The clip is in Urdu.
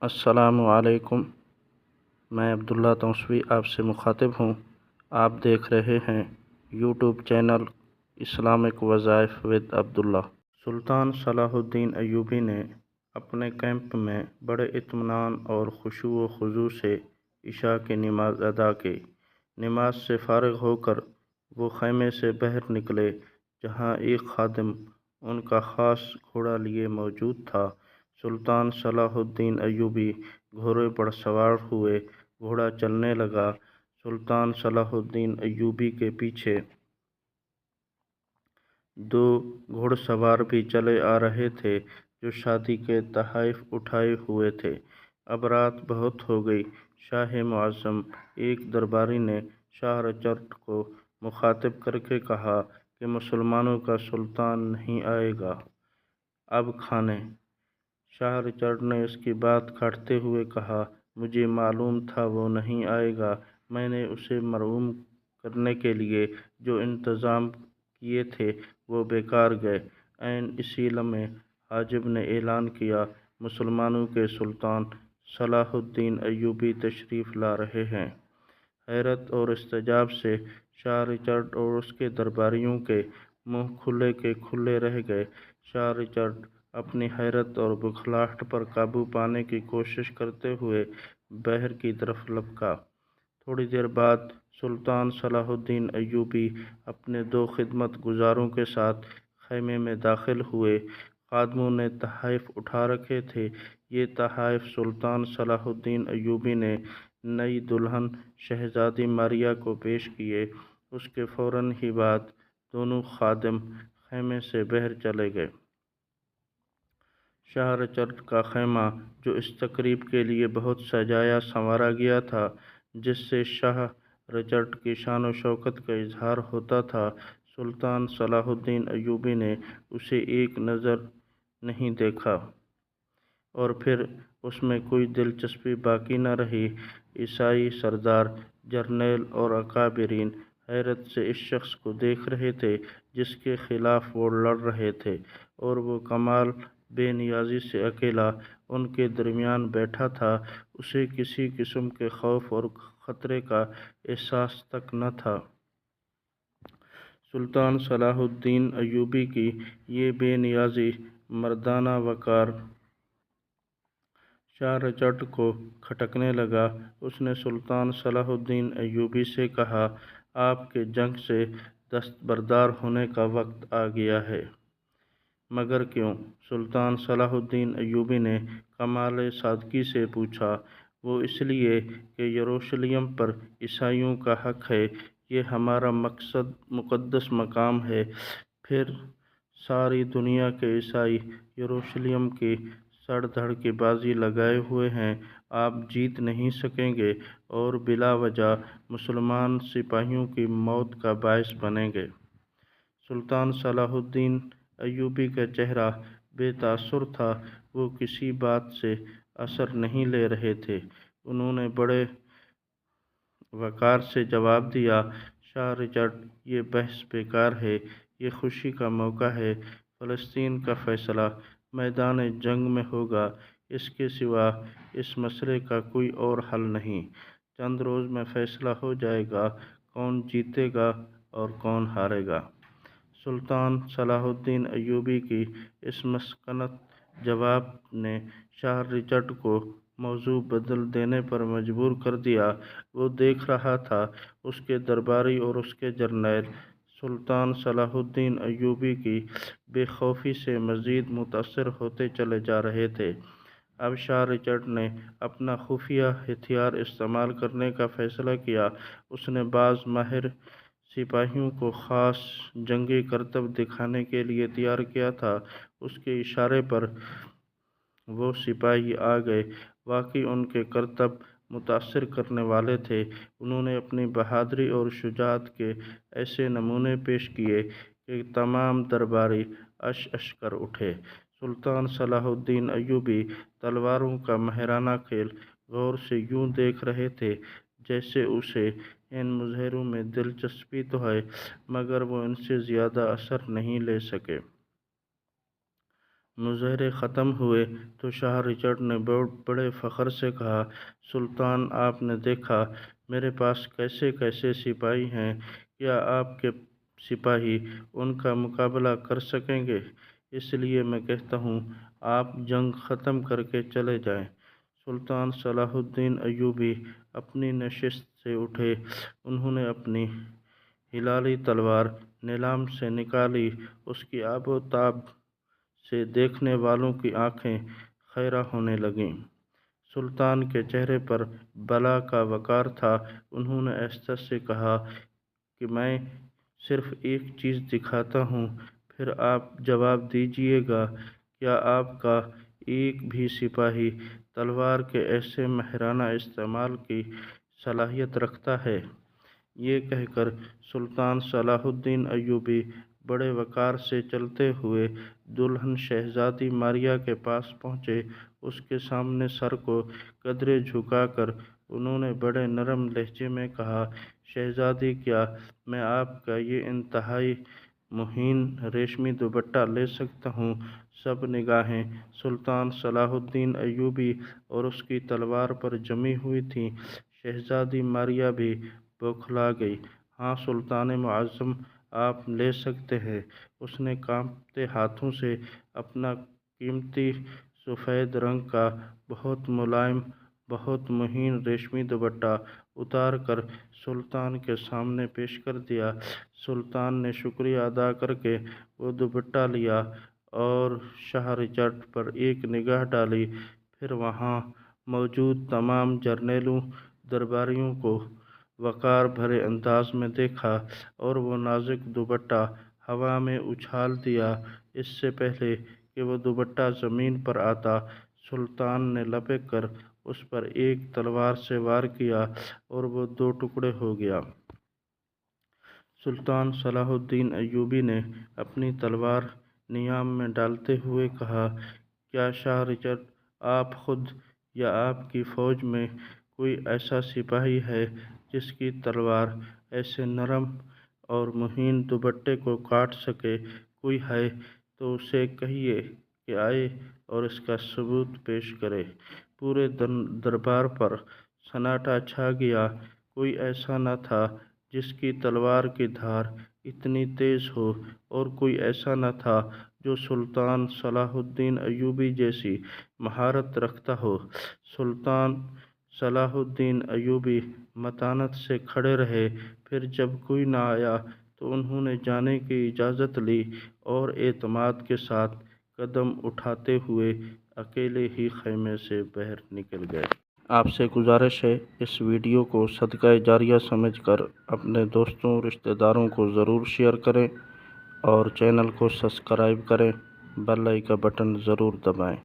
السلام علیکم۔ میں عبداللہ توسوی آپ سے مخاطب ہوں۔ آپ دیکھ رہے ہیں یوٹیوب چینل اسلامک وظائف ود عبداللہ۔ سلطان صلاح الدین ایوبی نے اپنے کیمپ میں بڑے اطمینان اور خشوع و خضوع سے عشاء کی نماز ادا کی۔ نماز سے فارغ ہو کر وہ خیمے سے باہر نکلے، جہاں ایک خادم ان کا خاص گھوڑا لیے موجود تھا۔ سلطان صلاح الدین ایوبی گھوڑے پر سوار ہوئے، گھوڑا چلنے لگا۔ سلطان صلاح الدین ایوبی کے پیچھے دو گھوڑ سوار بھی چلے آ رہے تھے، جو شادی کے تحائف اٹھائے ہوئے تھے۔ اب رات بہت ہو گئی۔ شاہ معظم ایک درباری نے شاہ رچرڈ کو مخاطب کر کے کہا کہ مسلمانوں کا سلطان نہیں آئے گا اب کھانے۔ شاہ رچرڈ نے اس کی بات کاٹتے ہوئے کہا، مجھے معلوم تھا وہ نہیں آئے گا۔ میں نے اسے مرعوب کرنے کے لیے جو انتظام کیے تھے وہ بیکار گئے۔ عین اسی لمحے حاجب نے اعلان کیا، مسلمانوں کے سلطان صلاح الدین ایوبی تشریف لا رہے ہیں۔ حیرت اور استعجاب سے شاہ رچرڈ اور اس کے درباریوں کے منہ کھلے کے کھلے رہ گئے۔ شاہ رچرڈ اپنی حیرت اور بکھلاہٹ پر قابو پانے کی کوشش کرتے ہوئے باہر کی طرف لپکا۔ تھوڑی دیر بعد سلطان صلاح الدین ایوبی اپنے دو خدمت گزاروں کے ساتھ خیمے میں داخل ہوئے۔ خادموں نے تحائف اٹھا رکھے تھے۔ یہ تحائف سلطان صلاح الدین ایوبی نے نئی دلہن شہزادی ماریہ کو پیش کیے۔ اس کے فوراً ہی بعد دونوں خادم خیمے سے باہر چلے گئے۔ شاہ رچرڈ کا خیمہ، جو اس تقریب کے لیے بہت سجایا سنوارا گیا تھا، جس سے شاہ رچرڈ کی شان و شوکت کا اظہار ہوتا تھا، سلطان صلاح الدین ایوبی نے اسے ایک نظر نہیں دیکھا اور پھر اس میں کوئی دلچسپی باقی نہ رہی۔ عیسائی سردار، جرنیل اور اکابرین حیرت سے اس شخص کو دیکھ رہے تھے جس کے خلاف وہ لڑ رہے تھے، اور وہ کمال بے نیازی سے اکیلا ان کے درمیان بیٹھا تھا۔ اسے کسی قسم کے خوف اور خطرے کا احساس تک نہ تھا۔ سلطان صلاح الدین ایوبی کی یہ بے نیازی، مردانہ وقار شاہ رچرڈ کو کھٹکنے لگا۔ اس نے سلطان صلاح الدین ایوبی سے کہا، آپ کے جنگ سے دستبردار ہونے کا وقت آ گیا ہے۔ مگر کیوں؟ سلطان صلاح الدین ایوبی نے کمال سادگی سے پوچھا۔ وہ اس لیے کہ یروشلم پر عیسائیوں کا حق ہے، یہ ہمارا مقدس مقام ہے۔ پھر ساری دنیا کے عیسائی یروشلم کی سڑ دھڑ کی بازی لگائے ہوئے ہیں، آپ جیت نہیں سکیں گے اور بلا وجہ مسلمان سپاہیوں کی موت کا باعث بنیں گے۔ سلطان صلاح الدین ایوبی کا چہرہ بے تاثر تھا، وہ کسی بات سے اثر نہیں لے رہے تھے۔ انہوں نے بڑے وقار سے جواب دیا، شاہ رچرڈ، یہ بحث بیکار ہے۔ یہ خوشی کا موقع ہے۔ فلسطین کا فیصلہ میدان جنگ میں ہوگا۔ اس کے سوا اس مسئلے کا کوئی اور حل نہیں۔ چند روز میں فیصلہ ہو جائے گا، کون جیتے گا اور کون ہارے گا۔ سلطان صلاح الدین ایوبی کی اس مسکنت جواب نے شاہ رچرڈ کو موضوع بدل دینے پر مجبور کر دیا۔ وہ دیکھ رہا تھا اس کے درباری اور اس کے جرنیل سلطان صلاح الدین ایوبی کی بے خوفی سے مزید متاثر ہوتے چلے جا رہے تھے۔ اب شاہ رچرڈ نے اپنا خفیہ ہتھیار استعمال کرنے کا فیصلہ کیا۔ اس نے بعض ماہر سپاہیوں کو خاص جنگی کرتب دکھانے کے لیے تیار کیا تھا۔ اس کے اشارے پر وہ سپاہی آ گئے۔ واقعی ان کے کرتب متاثر کرنے والے تھے۔ انہوں نے اپنی بہادری اور شجاعت کے ایسے نمونے پیش کیے کہ تمام درباری اش اش کر اٹھے۔ سلطان صلاح الدین ایوبی تلواروں کا ماہرانہ کھیل غور سے یوں دیکھ رہے تھے جیسے اسے ان مظاہروں میں دلچسپی تو ہے، مگر وہ ان سے زیادہ اثر نہیں لے سکے۔ مظاہرے ختم ہوئے تو شاہ رچرڈ نے بڑے فخر سے کہا، سلطان، آپ نے دیکھا میرے پاس کیسے کیسے سپاہی ہیں، کیا آپ کے سپاہی ان کا مقابلہ کر سکیں گے؟ اس لیے میں کہتا ہوں آپ جنگ ختم کر کے چلے جائیں۔ سلطان صلاح الدین ایوبی اپنی نشست سے اٹھے، انہوں نے اپنی ہلالی تلوار نیلام سے نکالی، اس کی آب و تاب سے دیکھنے والوں کی آنکھیں خیرہ ہونے لگیں۔ سلطان کے چہرے پر بلا کا وقار تھا، انہوں نے آہستہ سے کہا کہ میں صرف ایک چیز دکھاتا ہوں، پھر آپ جواب دیجیے گا، کیا آپ کا ایک بھی سپاہی تلوار کے ایسے ماہرانہ استعمال کی صلاحیت رکھتا ہے؟ یہ کہہ کر سلطان صلاح الدین ایوبی بڑے وقار سے چلتے ہوئے دلہن شہزادی ماریہ کے پاس پہنچے، اس کے سامنے سر کو قدرے جھکا کر انہوں نے بڑے نرم لہجے میں کہا، شہزادی، کیا میں آپ کا یہ انتہائی مہین ریشمی دوپٹہ لے سکتا ہوں؟ سب نگاہیں سلطان صلاح الدین ایوبی اور اس کی تلوار پر جمی ہوئی تھیں۔ شہزادی ماریہ بھی بوکھلا گئی۔ ہاں سلطان معظم، آپ لے سکتے ہیں۔ اس نے کانپتے ہاتھوں سے اپنا قیمتی سفید رنگ کا بہت ملائم، بہت مہین ریشمی دوپٹہ اتار کر سلطان کے سامنے پیش کر دیا۔ سلطان نے شکریہ ادا کر کے وہ دوپٹہ لیا اور شاہ رچرڈ پر ایک نگاہ ڈالی، پھر وہاں موجود تمام جرنیلوں، درباریوں کو وقار بھرے انداز میں دیکھا اور وہ نازک دوپٹہ ہوا میں اچھال دیا۔ اس سے پہلے کہ وہ دوپٹہ زمین پر آتا، سلطان نے لپک کر اس پر ایک تلوار سے وار کیا اور وہ دو ٹکڑے ہو گیا۔ سلطان صلاح الدین ایوبی نے اپنی تلوار نیام میں ڈالتے ہوئے کہا، کیا شاہ رچرڈ، آپ خود یا آپ کی فوج میں کوئی ایسا سپاہی ہے جس کی تلوار ایسے نرم اور مہین دوپٹے کو کاٹ سکے؟ کوئی ہے تو اسے کہیے کہ آئے اور اس کا ثبوت پیش کرے۔ پورے دربار پر سناٹا چھا گیا، کوئی ایسا نہ تھا جس کی تلوار کی دھار اتنی تیز ہو، اور کوئی ایسا نہ تھا جو سلطان صلاح الدین ایوبی جیسی مہارت رکھتا ہو۔ سلطان صلاح الدین ایوبی متانت سے کھڑے رہے، پھر جب کوئی نہ آیا تو انہوں نے جانے کی اجازت لی اور اعتماد کے ساتھ قدم اٹھاتے ہوئے اکیلے ہی خیمے سے باہر نکل گئے۔ آپ سے گزارش ہے، اس ویڈیو کو صدقہ جاریہ سمجھ کر اپنے دوستوں، رشتہ داروں کو ضرور شیئر کریں اور چینل کو سبسکرائب کریں، بیل آئیکن بٹن ضرور دبائیں۔